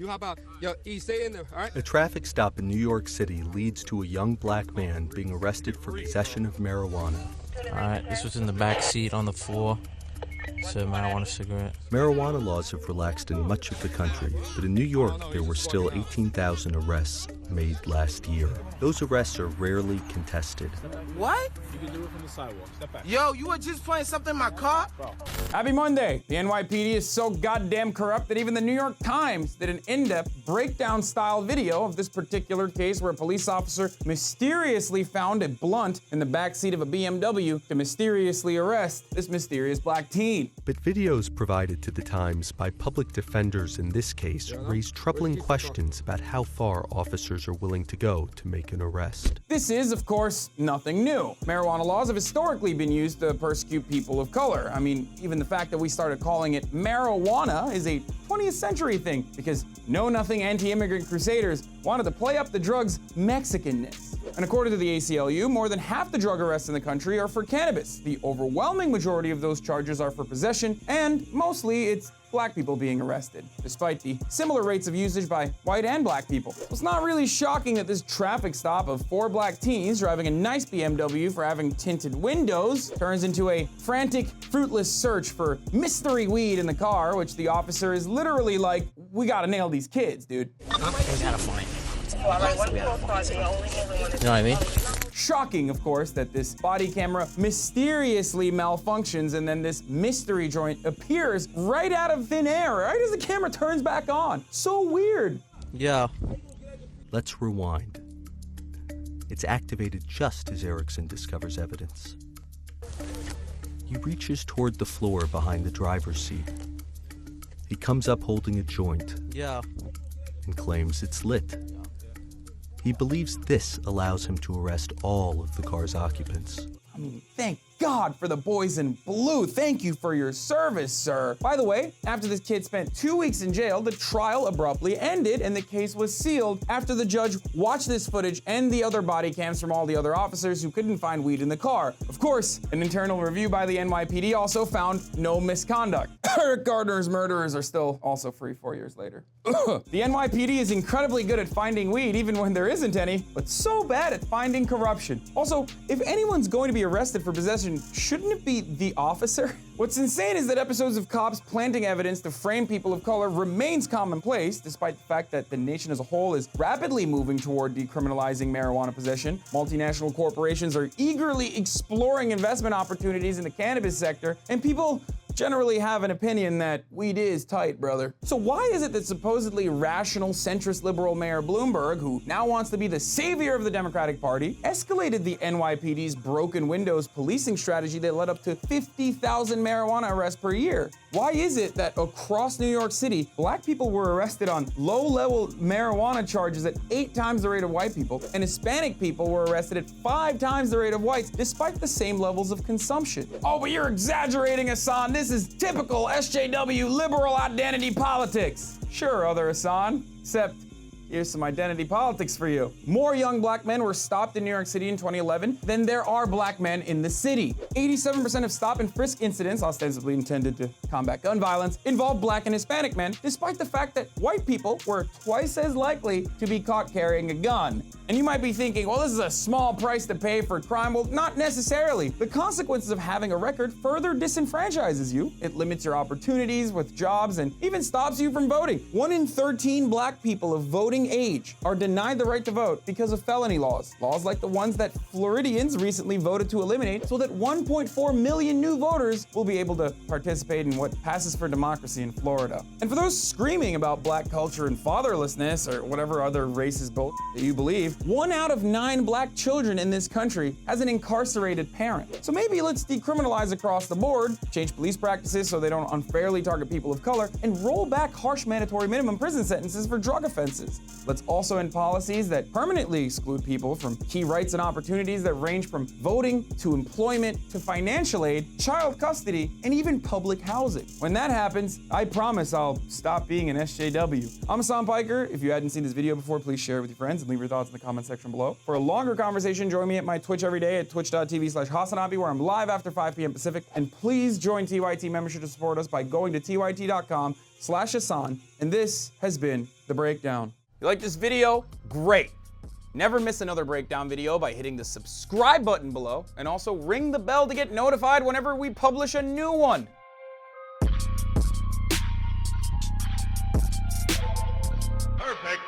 You hop out. Yo, E, stay in there, all right? A traffic stop in New York City leads to a young black man being arrested for possession of marijuana. Alright, this was in the back seat on the floor. It's a marijuana cigarette. Marijuana laws have relaxed in much of the country, but in New York there were still 18,000 arrests made last year. Those arrests are rarely contested. What? You can do it from the sidewalk. Step back. Yo, you were just playing something in my car? Happy Monday. The NYPD is so goddamn corrupt that even the New York Times did an in-depth breakdown-style video of this particular case where a police officer mysteriously found a blunt in the backseat of a BMW to mysteriously arrest this mysterious black teen. But videos provided to the Times by public defenders in this case raise troubling questions about how far officers are willing to go to make an arrest. This is, of course, nothing new. Marijuana laws have historically been used to persecute people of color. I mean, even the fact that we started calling it marijuana is a 20th century thing, because know-nothing anti-immigrant crusaders wanted to play up the drug's Mexicanness. And according to the ACLU, more than half the drug arrests in the country are for cannabis. The overwhelming majority of those charges are for possession, and mostly it's black people being arrested, despite the similar rates of usage by white and black people. So it's not really shocking that this traffic stop of 4 black teens driving a nice BMW for having tinted windows turns into a frantic, fruitless search for mystery weed in the car, which the officer is literally like, we gotta nail these kids, dude. We gotta find it. You know what I mean? Shocking, of course, that this body camera mysteriously malfunctions and then this mystery joint appears right out of thin air, right as the camera turns back on. So weird. Yeah. Let's rewind. It's activated just as Erickson discovers evidence. He reaches toward the floor behind the driver's seat. He comes up holding a joint. Yeah. And claims it's lit. He believes this allows him to arrest all of the car's occupants. I mean, thank God for the boys in blue. Thank you for your service, sir. By the way, after this kid spent 2 weeks in jail, the trial abruptly ended and the case was sealed after the judge watched this footage and the other body cams from all the other officers who couldn't find weed in the car. Of course, an internal review by the NYPD also found no misconduct. Eric Gardner's murderers are still also free 4 years later. The NYPD is incredibly good at finding weed even when there isn't any, but so bad at finding corruption. Also, if anyone's going to be arrested for possession, shouldn't it be the officer? What's insane is that episodes of cops planting evidence to frame people of color remains commonplace, despite the fact that the nation as a whole is rapidly moving toward decriminalizing marijuana possession. Multinational corporations are eagerly exploring investment opportunities in the cannabis sector, and people generally have an opinion that weed is tight, brother. So why is it that supposedly rational centrist liberal Mayor Bloomberg, who now wants to be the savior of the Democratic Party, escalated the NYPD's broken windows policing strategy that led up to 50,000 marijuana arrests per year? Why is it that across New York City, black people were arrested on low-level marijuana charges at 8 times the rate of white people, and Hispanic people were arrested at 5 times the rate of whites, despite the same levels of consumption? Oh, but you're exaggerating, Hasan. This is typical SJW liberal identity politics. Sure, other Hasan, except here's some identity politics for you. More young black men were stopped in New York City in 2011 than there are black men in the city. 87% of stop-and-frisk incidents, ostensibly intended to combat gun violence, involved black and Hispanic men, despite the fact that white people were twice as likely to be caught carrying a gun. And you might be thinking, well, this is a small price to pay for crime. Well, not necessarily. The consequences of having a record further disenfranchises you. It limits your opportunities with jobs and even stops you from voting. 1 in 13 black people of voting age are denied the right to vote because of felony laws. Laws like the ones that Floridians recently voted to eliminate so that 1.4 million new voters will be able to participate in what passes for democracy in Florida. And for those screaming about black culture and fatherlessness or whatever other racist bull that you believe, 1 out of 9 black children in this country has an incarcerated parent. So maybe let's decriminalize across the board, change police practices so they don't unfairly target people of color, and roll back harsh mandatory minimum prison sentences for drug offenses. Let's also end policies that permanently exclude people from key rights and opportunities that range from voting to employment to financial aid, child custody, and even public housing. housing. When that happens, I promise I'll stop being an SJW. I'm Hasan Piker. If you hadn't seen this video before, please share it with your friends and leave your thoughts in the comment section below. For a longer conversation, join me at my Twitch every day at twitch.tv/Hasanabi, where I'm live after 5 p.m. Pacific. And please join TYT membership to support us by going to tyt.com/Hasan. And this has been The Breakdown. You like this video? Great. Never miss another breakdown video by hitting the subscribe button below, and also ring the bell to get notified whenever we publish a new one. Perfect.